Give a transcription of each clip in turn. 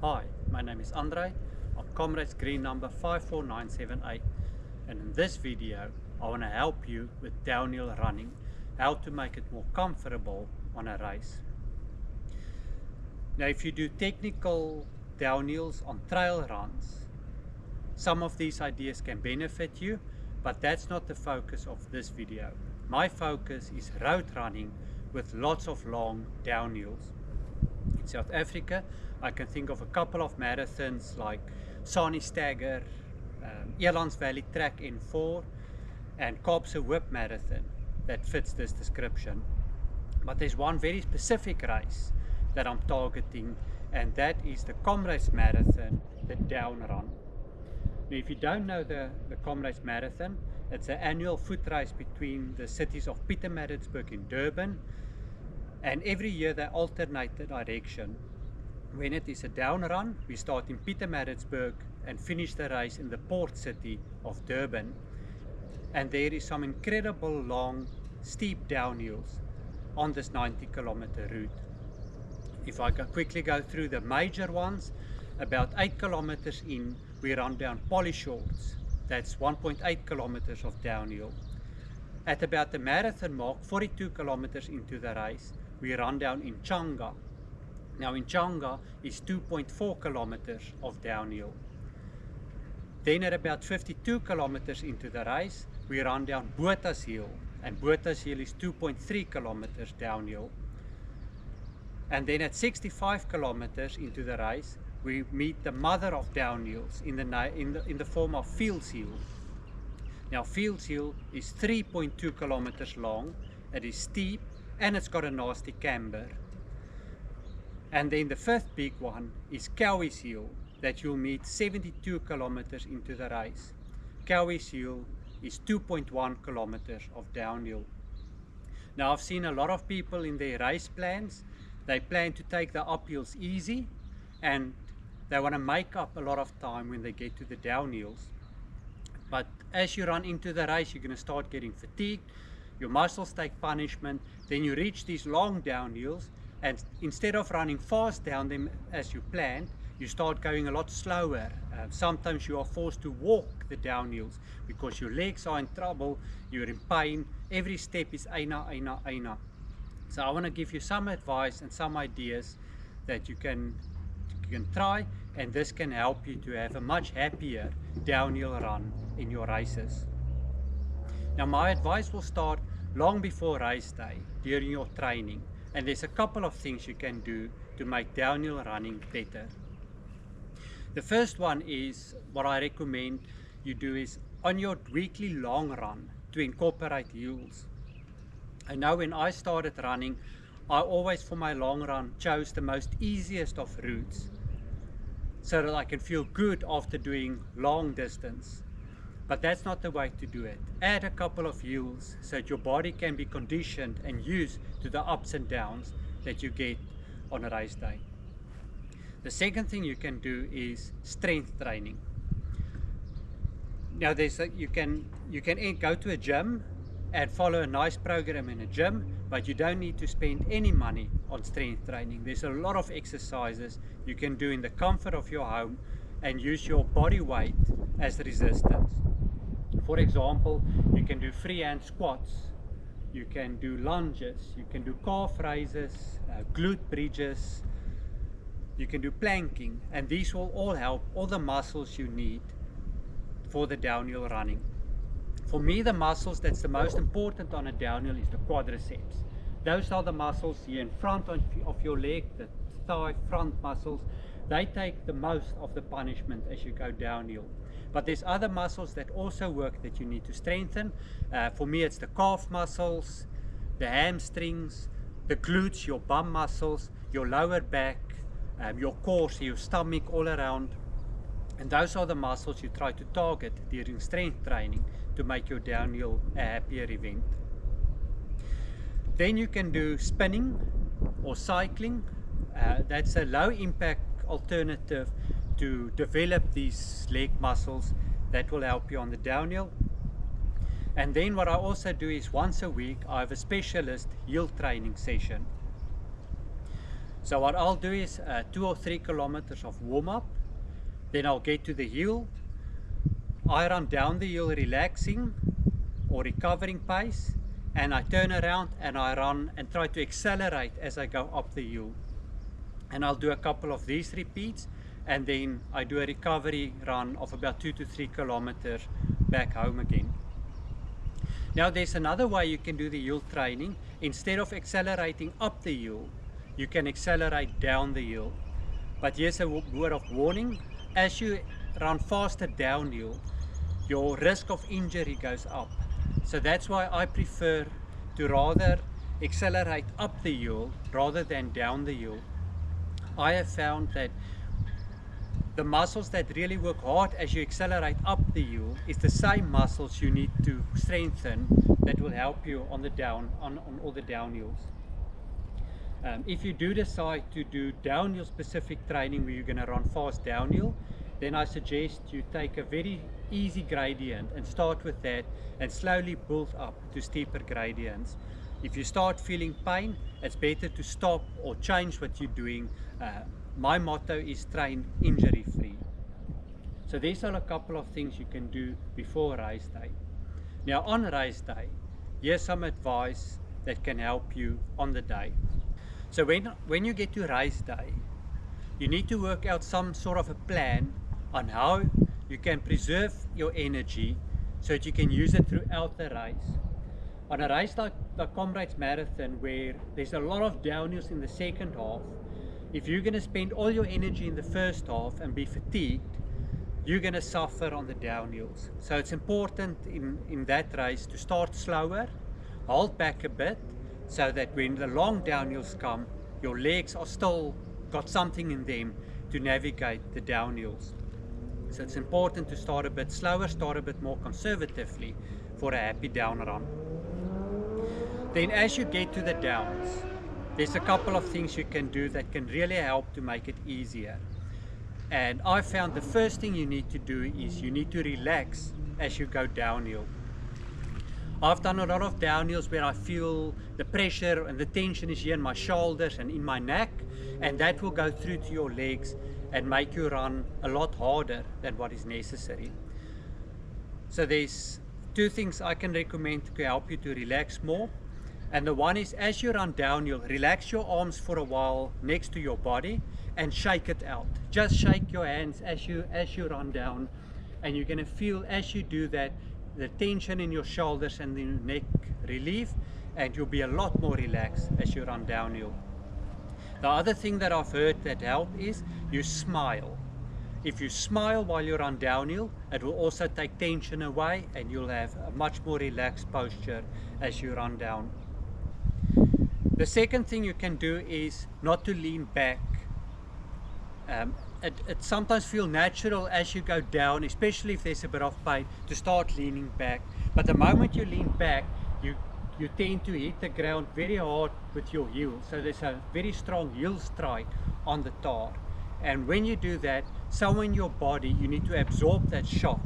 Hi, my name is Andre. I'm Comrades Green number 54978, and in this video I want to help you with downhill running, how to make it more comfortable on a race. Now if you do technical downhills on trail runs, some of these ideas can benefit you, but that's not the focus of this video. My focus is road running with lots of long downhills. In South Africa, I can think of a couple of marathons like Sani Stagger, Elands Valley Track N4 and Kaapse Whip Marathon that fits this description. But there's one very specific race that I'm targeting, and that is the Comrades Marathon, the down run. Now, if you don't know the Comrades Marathon, it's an annual foot race between the cities of Pietermaritzburg and Durban, and every year they alternate the direction. When it is a down run, we start in Pietermaritzburg and finish the race in the port city of Durban. And there is some incredible long, steep downhills on this 90-kilometer route. If I can quickly go through the major ones, about 8 kilometers in, we run down Polyshorts. That's 1.8 kilometers of downhill. At about the marathon mark, 42 kilometers into the race, we run down in Changa. Now in Changa is 2.4 kilometers of downhill. Then at about 52 kilometers into the race, we run down Botas Hill, and Botas Hill is 2.3 kilometers downhill. And then at 65 kilometers into the race, we meet the mother of downhills in the form of Fields Hill. Now Fields Hill is 3.2 kilometers long, it is steep, and it's got a nasty camber. And then the fifth big one is Cowie's Hill, that you'll meet 72 kilometers into the race. Cowie's Hill is 2.1 kilometers of downhill. Now I've seen a lot of people in their race plans, they plan to take the uphills easy and they want to make up a lot of time when they get to the downhills. But as you run into the race, you're going to start getting fatigued, your muscles take punishment, then you reach these long downhills, and instead of running fast down them as you planned, you start going a lot slower. Sometimes you are forced to walk the downhills because your legs are in trouble, you're in pain, every step is eina. So I want to give you some advice and some ideas that you can try, and this can help you to have a much happier downhill run in your races. Now my advice will start long before race day, during your training, and there's a couple of things you can do to make downhill running better. The first one is, what I recommend you do is on your weekly long run to incorporate hills. I know when I started running, I always for my long run chose the most easiest of routes so that I can feel good after doing long distance. But that's not the way to do it. Add a couple of hills so that your body can be conditioned and used to the ups and downs that you get on a race day. The second thing you can do is strength training. Now you can go to a gym and follow a nice program in a gym, but you don't need to spend any money on strength training. There's a lot of exercises you can do in the comfort of your home and use your body weight as resistance. For example, you can do freehand squats, you can do lunges, you can do calf raises, glute bridges, you can do planking, and these will all help all the muscles you need for the downhill running. For me, the muscles that's the most important on a downhill is the quadriceps. Those are the muscles here in front of your leg, the thigh front muscles. They take the most of the punishment as you go downhill. But there's other muscles that also work that you need to strengthen. For me, it's the calf muscles, the hamstrings, the glutes, your bum muscles, your lower back, your core, so your stomach all around. And those are the muscles you try to target during strength training to make your downhill a happier event. Then you can do spinning or cycling. That's a low impact alternative to develop these leg muscles that will help you on the downhill. And then what I also do is once a week I have a specialist hill training session. So what I'll do is 2 or 3 kilometers of warm-up, then I'll get to the hill. I run down the hill relaxing or recovering pace, and I turn around and I run and try to accelerate as I go up the hill. And I'll do a couple of these repeats, and then I do a recovery run of about 2 to 3 kilometers back home again. Now there's another way you can do the hill training. Instead of accelerating up the hill, you can accelerate down the hill. But here's a word of warning: as you run faster downhill, your risk of injury goes up. So that's why I prefer to rather accelerate up the hill rather than down the hill. I have found that the muscles that really work hard as you accelerate up the hill is the same muscles you need to strengthen that will help you on all the downhills. If you do decide to do downhill specific training where you're going to run fast downhill, then I suggest you take a very easy gradient and start with that and slowly build up to steeper gradients. If you start feeling pain, it's better to stop or change what you're doing. My motto is train injury free. So these are a couple of things you can do before race day. Now on race day, here's some advice that can help you on the day. So when you get to race day, you need to work out some sort of a plan on how you can preserve your energy so that you can use it throughout the race. On a race like the Comrades Marathon, where there's a lot of downhills in the second half, if you're going to spend all your energy in the first half and be fatigued, you're going to suffer on the downhills. So it's important in that race to start slower, hold back a bit, so that when the long downhills come, your legs are still got something in them to navigate the downhills. So it's important to start a bit slower, start a bit more conservatively for a happy down run. Then as you get to the downs, there's a couple of things you can do that can really help to make it easier. And I found the first thing you need to do is you need to relax as you go downhill. I've done a lot of downhills where I feel the pressure and the tension is here in my shoulders and in my neck, and that will go through to your legs and make you run a lot harder than what is necessary. So there's 2 things I can recommend to help you to relax more. And the one is, as you run downhill, relax your arms for a while next to your body and shake it out. Just shake your hands as you run down, and you're going to feel as you do that the tension in your shoulders and the neck relieve, and you'll be a lot more relaxed as you run downhill. The other thing that I've heard that helps is you smile. If you smile while you run downhill, it will also take tension away, and you'll have a much more relaxed posture as you run down. The second thing you can do is not to lean back. It sometimes feels natural as you go down, especially if there's a bit of pain, to start leaning back. But the moment you lean back, you tend to hit the ground very hard with your heel. So there's a very strong heel strike on the tar. And when you do that, somewhere in your body, you need to absorb that shock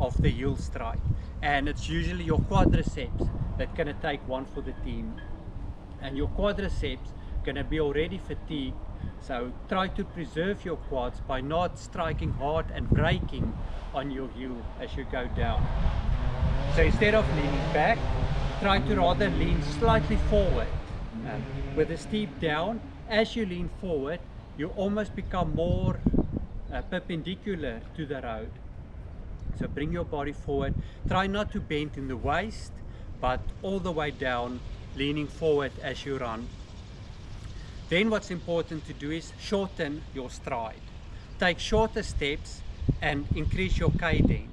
of the heel strike. And it's usually your quadriceps that's going to take one for the team. And your quadriceps going to be already fatigued. So try to preserve your quads by not striking hard and braking on your heel as you go down. So instead of leaning back, try to rather lean slightly forward. With a steep down, as you lean forward, you almost become more perpendicular to the road. So bring your body forward. Try not to bend in the waist, but all the way down, leaning forward as you run. Then what's important to do is shorten your stride. Take shorter steps and increase your cadence.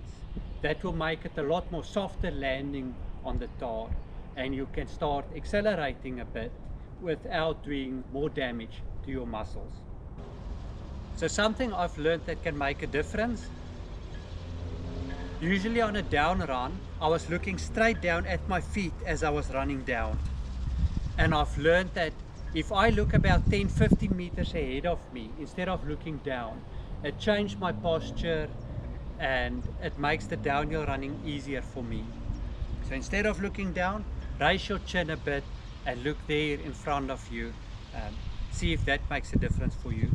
That will make it a lot more softer landing on the tar, and you can start accelerating a bit without doing more damage to your muscles. So something I've learned that can make a difference. Usually on a down run, I was looking straight down at my feet as I was running down. And I've learned that if I look about 10-15 meters ahead of me, instead of looking down, it changed my posture and it makes the downhill running easier for me. So instead of looking down, raise your chin a bit and look there in front of you. see if that makes a difference for you.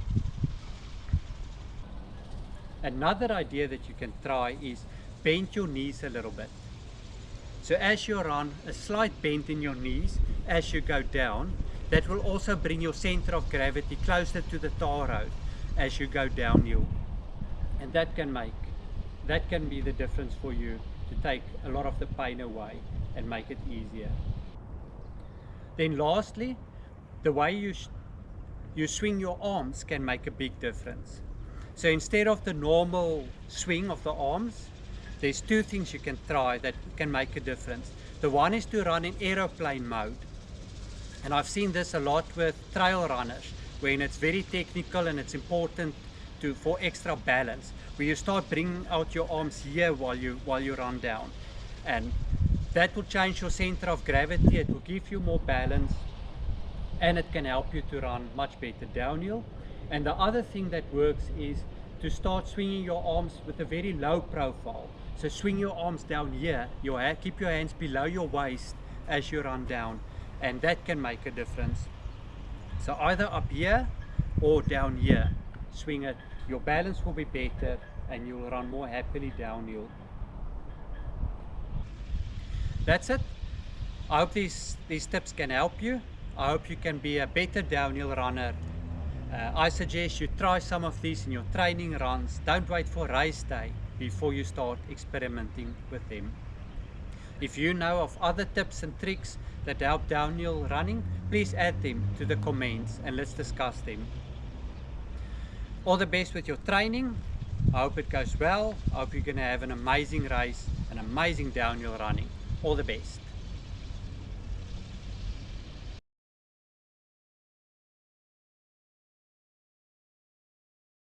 Another idea that you can try is bend your knees a little bit. So as you run, a slight bend in your knees as you go down, that will also bring your center of gravity closer to the tar road as you go downhill. And that can be the difference for you to take a lot of the pain away and make it easier. Then lastly, the way you swing your arms can make a big difference. So instead of the normal swing of the arms, there's two things you can try that can make a difference. The one is to run in aeroplane mode. And I've seen this a lot with trail runners, when it's very technical and it's important for extra balance, where you start bringing out your arms here while you run down. And that will change your center of gravity, it will give you more balance, and it can help you to run much better downhill. And the other thing that works is to start swinging your arms with a very low profile. So swing your arms down here, keep your hands below your waist as you run down, and that can make a difference. So either up here or down here, swing it. Your balance will be better and you'll run more happily downhill. That's it. I hope these tips can help you. I hope you can be a better downhill runner. I suggest you try some of these in your training runs. Don't wait for race day before you start experimenting with them. If you know of other tips and tricks that help downhill running, please add them to the comments and let's discuss them. All the best with your training. I hope it goes well. I hope you're going to have an amazing race, an amazing downhill running. All the best.